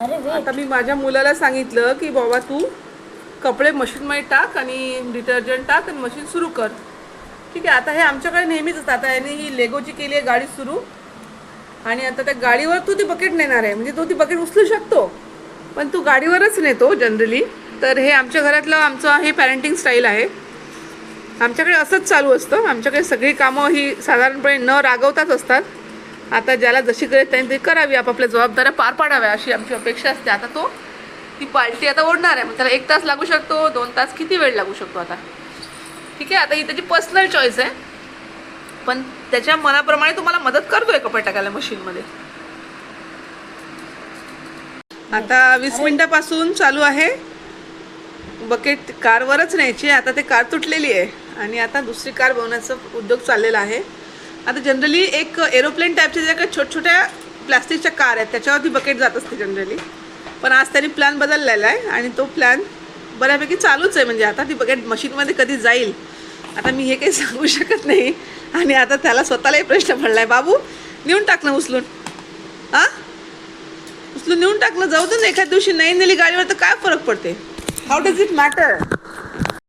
आता मी माझ्या मुलाला सांगितलं की बाबा तू कपडे मशीनमध्ये टाक आणि डिटर्जंट टाक आणि मशीन सुरू कर. ठीक आहे. आता हे आमच्याकडे नेहमीच असतं. आता याने ही लेगोची केली आहे गाडी सुरू आणि आता त्या गाडीवर तू ती बकेट नेणार आहे. म्हणजे तो ती बकेट उचलू शकतो पण तू गाडीवरच नेतो जनरली. तर हे आमच्या घरातलं आमचं हे पॅरेंटिंग स्टाईल आहे. आमच्याकडे असंच चालू असतं. आमच्याकडे सगळी कामं ही साधारणपणे न रागवताच असतात. आता ज्याला जशी गरज त्यांनी ती करावी, आपापल्या जबाबदाऱ्या पार पाडाव्या अशी आमची अपेक्षा असते. आता तो ती पार्टी आता ओढणार आहे. मग त्याला 1 तास लागू शकतो, 2 तास, किती वेळ लागू शकतो आता. ठीक आहे. आता ही त्याची पर्सनल चॉईस आहे पण त्याच्या मनाप्रमाणे तुम्हाला मदत करतोय कपडे टाकायला मशीनमध्ये. आता 20 मिनिटापासून चालू आहे. बकेट कारवरच न्यायची. आता ते कार तुटलेली आहे आणि आता दुसरी कार बनवण्याचा उद्योग चाललेला आहे. आता जनरली एक एरोप्लेन टाईपच्या ज्या काही छोट्या प्लॅस्टिकच्या कार आहेत त्याच्यावरती बकेट जात असते जनरली. पण आज त्यांनी प्लॅन बदललेला आहे आणि तो प्लॅन बऱ्यापैकी चालूच आहे. म्हणजे आता ती बकेट मशीनमध्ये कधी जाईल आता मी हे काही सांगू शकत नाही. आणि आता त्याला स्वतःलाही प्रश्न पडला आहे, बाबू नेऊन टाकणं उचलून, उचलून नेऊन टाकणं, जाऊ दे ना. एखाद्या दिवशी नाही नेली गाडीवर तर काय फरक पडते. How does it matter.